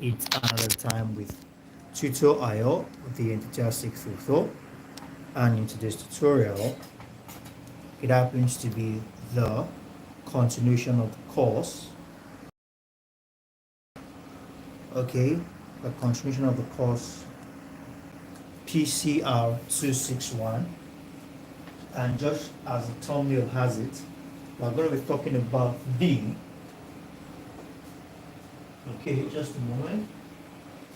it another time with tutorial the integer 644, and in today's tutorial it happens to be the continuation of the course. Okay, the continuation of the course PCR261, and just as the thumbnail has it, we're going to be talking about just a moment.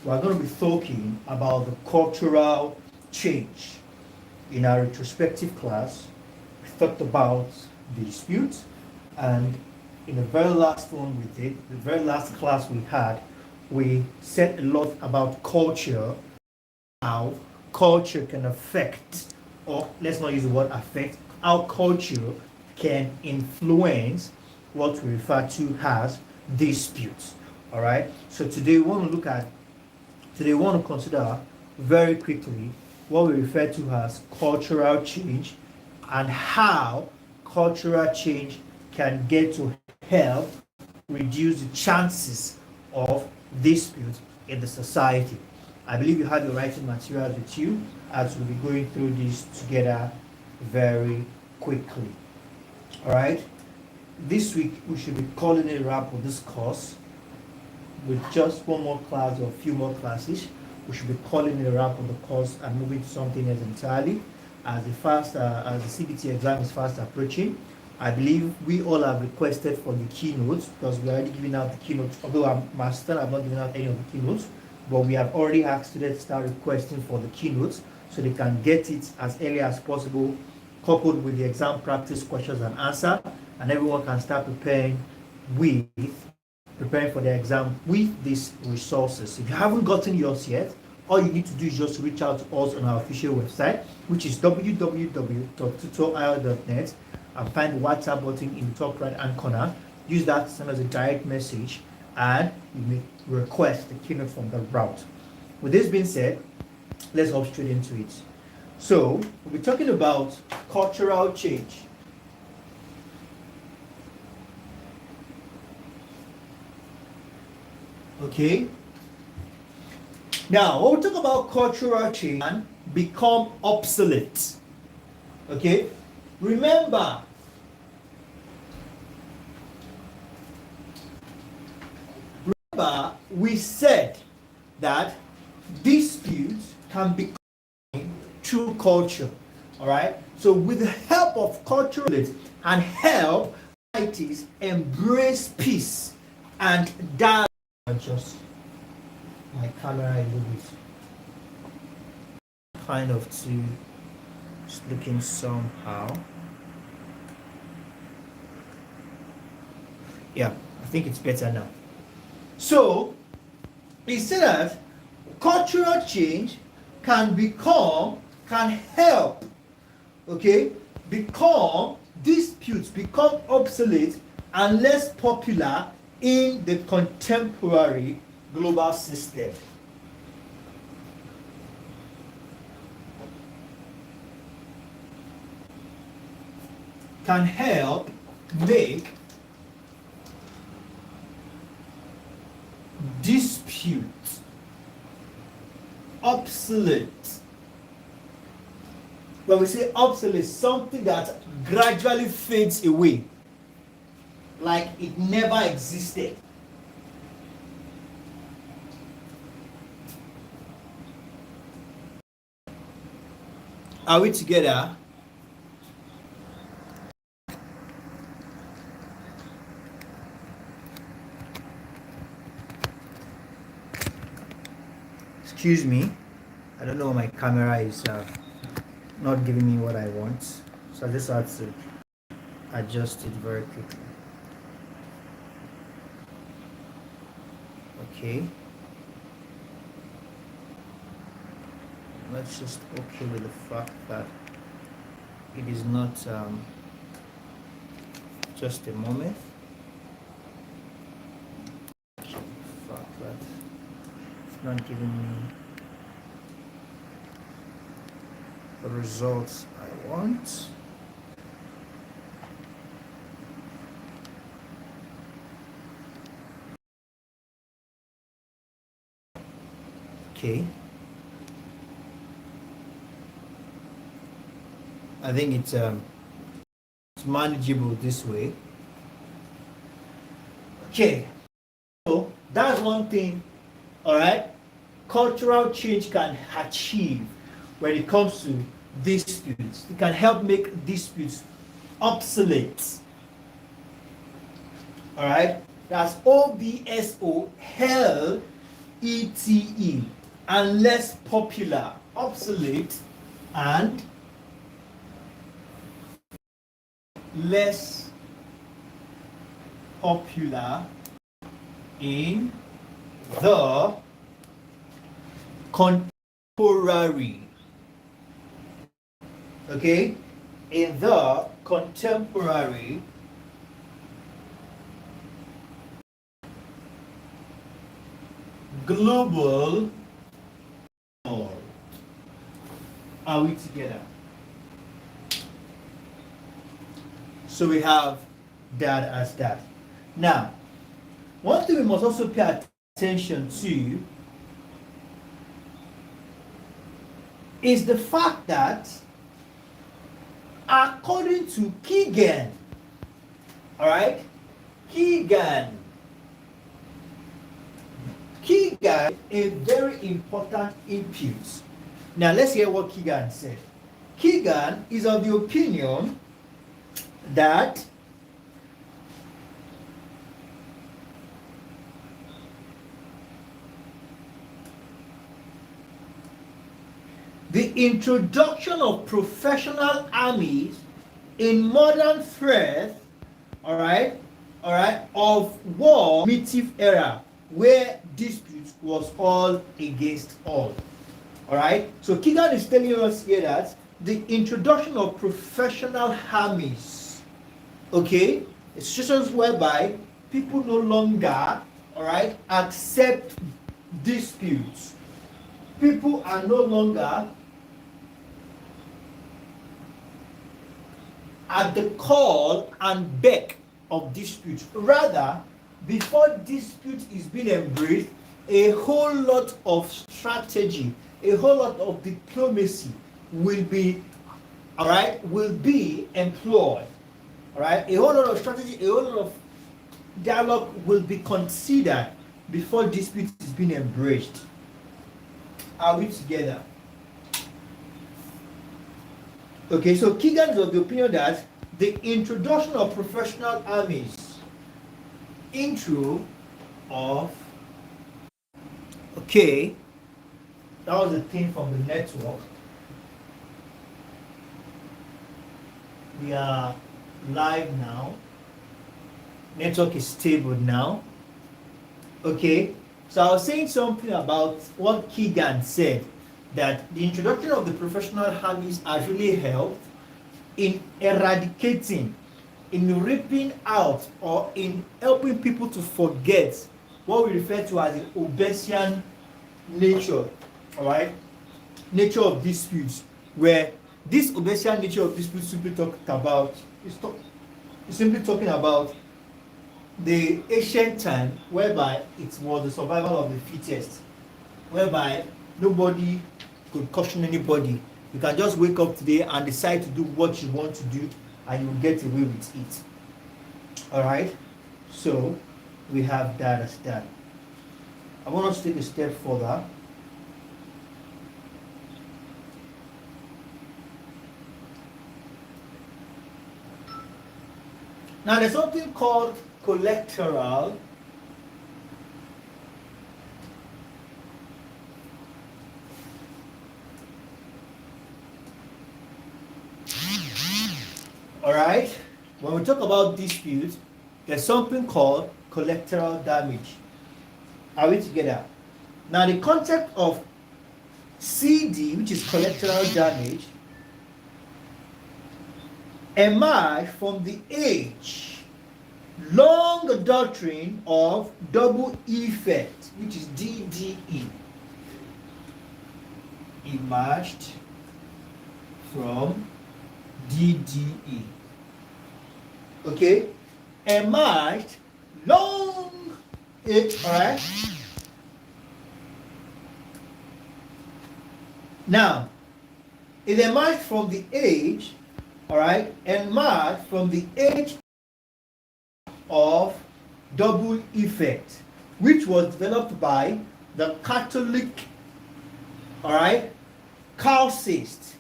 We're going to be talking about the cultural change. In our retrospective class, we talked about the dispute, and in the very last one we did, the very last class we had, we said a lot about culture, how culture can affect, or let's not use the word affect, how culture can influence what we refer to as disputes. All right. So today we want to consider very quickly what we refer to as cultural change and how cultural change can get to help reduce the chances of dispute in the society. I believe you have your writing materials with you as we'll be going through this together very quickly. All right. This week we should be calling it a wrap of this course. With just one more class or a few more classes, we should be calling it a wrap of the course and moving to something else entirely. As the CBT exam is fast approaching, I believe we all have requested for the keynotes because we are already giving out the keynotes. Although I'm master, I'm not giving out any of the keynotes, but we have already asked students to start requesting for the keynotes so they can get it as early as possible, coupled with the exam practice questions and answer, and everyone can start preparing for the exam with these resources. If you haven't gotten yours yet, all you need to do is just reach out to us on our official website, which is www.tutorial.net, and find the WhatsApp button in the top right hand corner. Use that to send us a direct message and you may request the keynote from the route. With this being said, let's hop straight into it. So we'll be talking about cultural change. Okay. Now, when we talk about cultural change and become obsolete, okay, remember, we said that disputes can become through culture. All right. So, with the help of culture and help societies embrace peace and dialogue. Adjust my camera a little bit, kind of to just looking somehow. Yeah, I think it's better now. So he said that cultural change can help, okay, become disputes become obsolete and less popular in the contemporary global system. Can help make dispute obsolete. When we say obsolete, something that gradually fades away, like it never existed. Are we together? Excuse me, I don't know, my camera is not giving me what I want, so I just have to adjust it very quickly. Okay, let's just okay with the fact that it is not just a moment. The fact that it's not giving me the results I want. Okay. I think it's manageable this way. Okay. So that's one thing, all right, cultural change can achieve when it comes to disputes. It can help make disputes obsolete. All right, that's OBSO, hell, ETE, and less popular, obsolete, and less popular in the contemporary. Okay, in the contemporary global world. Are we together? So we have that as that. Now, one thing we must also pay attention to is the fact that according to Keegan, all right, Keegan, a very important input. Now let's hear what Keegan said. Keegan is of the opinion that the introduction of professional armies in modern threat, all right, of war, primitive era, where dispute was all against all. All right. So Keegan is telling us here that the introduction of professional armies, okay, situations whereby people no longer, all right, accept disputes. People are no longer at the call and beck of dispute. Rather, before dispute is being embraced, a whole lot of strategy, a whole lot of diplomacy will be, all right, will be employed. All right, a whole lot of strategy, a whole lot of dialogue will be considered before dispute is being embraced. Are we together? Okay, so Keegan is of the opinion that the introduction of professional armies, okay, that was the thing from the network. We are live now. Network is stable now. Okay, so I was saying something about what Keegan said, that the introduction of the professional armies has really helped in eradicating, in ripping out, or in helping people to forget what we refer to as the Obesian nature, all right, nature of disputes, where this Obesian nature of disputes simply simply talking about the ancient time whereby it was the survival of the fittest, whereby nobody could caution anybody. You can just wake up today and decide to do what you want to do and you will get away with it. Alright? So we have that as that. I want us to take a step further. Now there's something called collateral. Alright, when we talk about dispute, there's something called collateral damage. Are we together? Now the concept of CD, which is collateral damage, emerged from the age long doctrine of double effect, which is DDE. Emerged from DDE. Okay, emerged long, alright, Now, it emerged from the age, all right, emerged from the age of double effect, which was developed by the Catholic, all right, casuist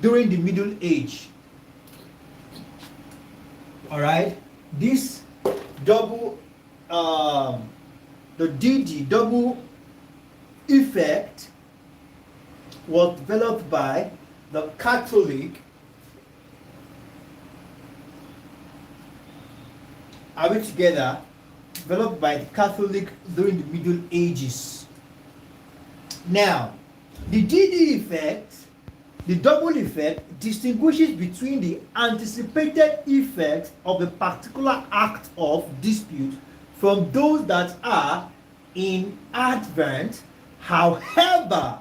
during the Middle Age. All right, this double, the DD double effect was developed by the Catholic. Are we together? Developed by the Catholic during the Middle Ages. Now, the DD effect, the double effect, distinguishes between the anticipated effects of a particular act of dispute from those that are in advent. However,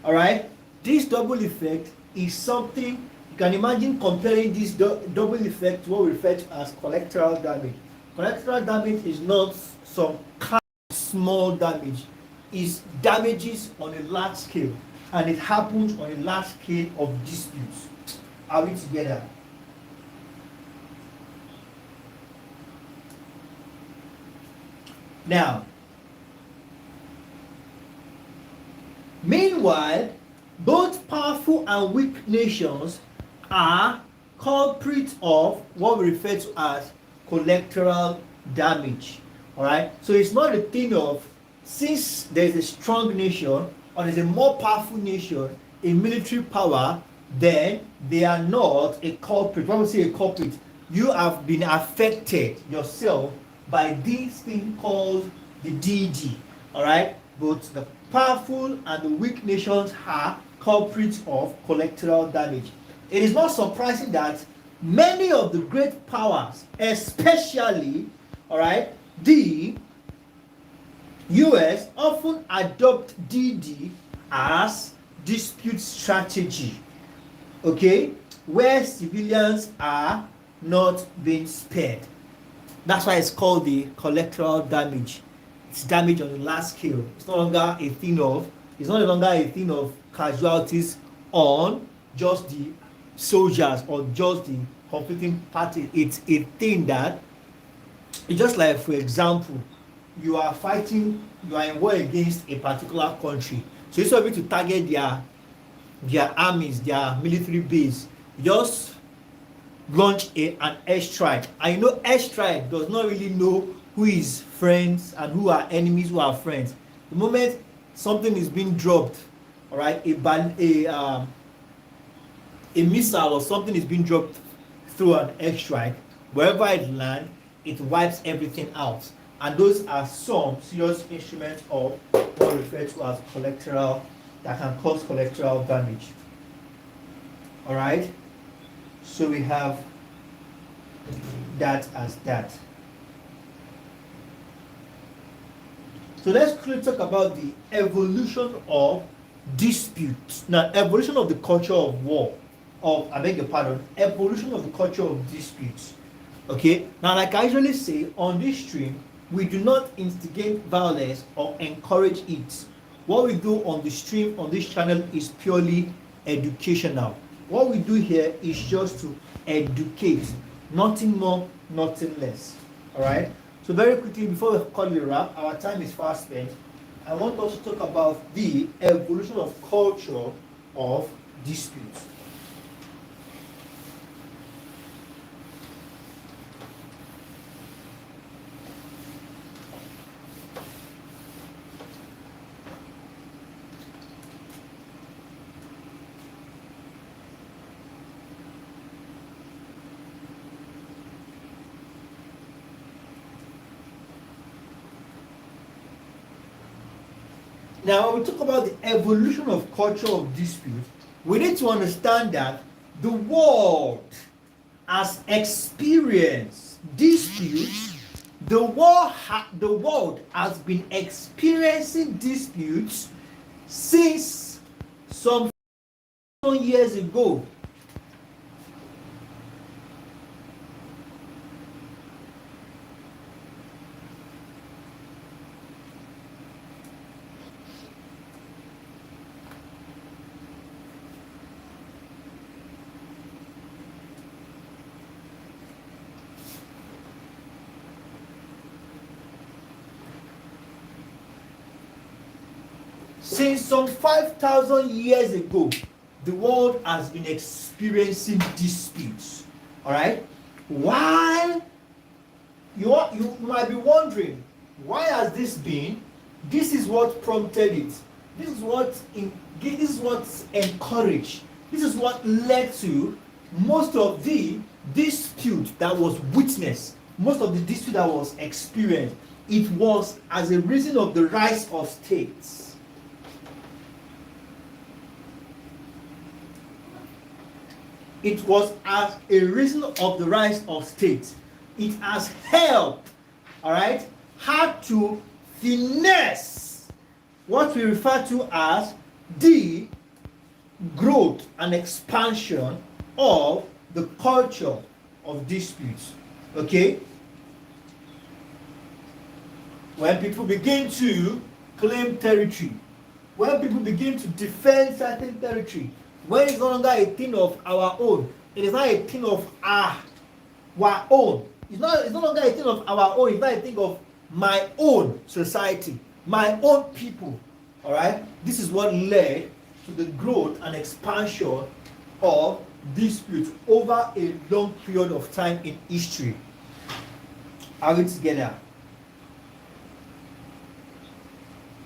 all right, this double effect is something you can imagine comparing this double effect to what we refer to as collateral damage. Collateral damage is not some kind of small damage, it's damages on a large scale, and it happens on a large scale of disputes. Are we together? Now, meanwhile, both powerful and weak nations are culprits of what we refer to as collateral damage. All right, so it's not a thing of, since there's a strong nation or there's a more powerful nation in military power, then they are not a culprit. When we say a culprit, you have been affected yourself by this thing called the DD. All right, both the powerful and the weak nations are culprits of collateral damage. It is not surprising that many of the great powers, especially, all right, the US, often adopt DD as dispute strategy, okay, where civilians are not being spared. That's why it's called the collateral damage. It's damage on a large scale. It's no longer a thing of, casualties on just the soldiers or just the conflicting parties. It's a thing that, it's just like, for example, you are in war against a particular country. So instead of you to target their armies, their military base, you just launch an airstrike. And you know, airstrike does not really know who is friends and who are enemies, who are friends. The moment something is being dropped, all right, a missile or something is being dropped through an airstrike, wherever it lands, it wipes everything out. And those are some serious instruments of what we refer to as collateral, that can cause collateral damage. All right, so we have that as that. So let's quickly talk about the evolution of disputes. Now, evolution of the culture of war, evolution of the culture of disputes. Okay, now, like I usually say on this stream, we do not instigate violence or encourage it. What we do on the stream, on this channel, is purely educational. What we do here is just to educate, nothing more, nothing less. All right, so very quickly, before we call it a wrap, our time is fast spent. I want us to talk about the evolution of culture of disputes. Now, when we talk about the evolution of culture of dispute, we need to understand that the world has experienced disputes. The world has been experiencing disputes since some years ago. Since some 5,000 years ago, the world has been experiencing disputes. All right? Why? You might be wondering, why has this been? This is what prompted it. This is what encouraged. This is what led to most of the dispute that was witnessed, most of the dispute that was experienced. It was as a reason of the rise of states. It was as a reason of the rise of states. It has helped, all right, how to finesse what we refer to as the growth and expansion of the culture of disputes. Okay? When people begin to claim territory, when people begin to defend certain territory, when it's no longer a thing of our own, it is not a thing of our own. It's no longer a thing of our own, it's not a thing of my own society, my own people. All right? This is what led to the growth and expansion of disputes over a long period of time in history. Are we together?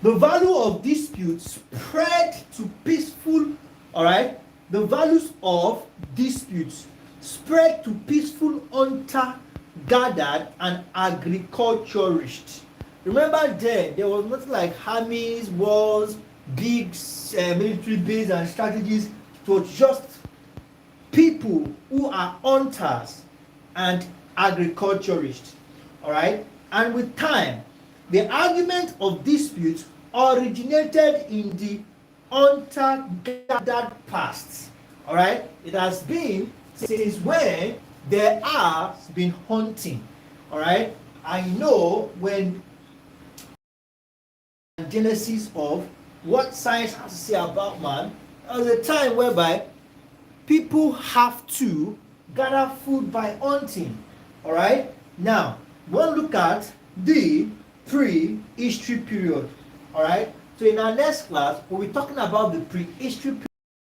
The value of disputes spread to peaceful, all right? The values of disputes spread to peaceful hunter-gathered and agriculturists. Remember then, there was nothing like armies, wars, big military bases and strategies. It was just people who are hunters and agriculturists. All right? And with time, the argument of disputes originated in the hunter-gathered past. All right? It has been since when there has been hunting. All right? I know when genesis of what science has to say about man, there was a time whereby people have to gather food by hunting. All right? Now, we'll look at the pre-history period. All right? So in our next class, we'll be talking about the pre-history period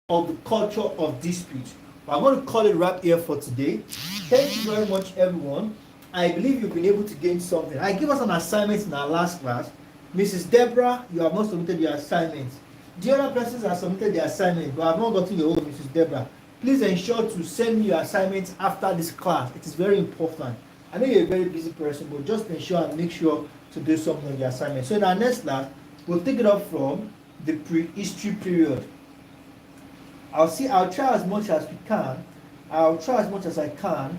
of the culture of dispute. I'm going to call it wrap here for today. Thank you very much, everyone. I believe you've been able to gain something. I gave us an assignment in our last class. Mrs. Deborah, you have not submitted your assignment. The other persons have submitted their assignment, but I have not gotten your own, Mrs. Deborah. Please ensure to send me your assignments after this class. It is very important. I know you're a very busy person, but just ensure and make sure to do something on your assignment. So in our next class, we'll take it up from the prehistory period. I'll try as much as we can. I'll try as much as I can.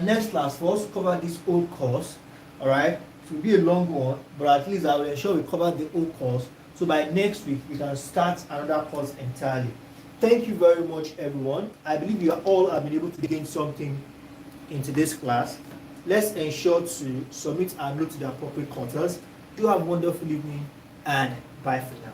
Next class, for us to cover this whole course, all right? It will be a long one, but at least I will ensure we cover the whole course. So by next week, we can start another course entirely. Thank you very much, everyone. I believe you all have been able to gain something in today's class. Let's ensure to submit our notes to the appropriate quarters. Do have a wonderful evening, and bye for now.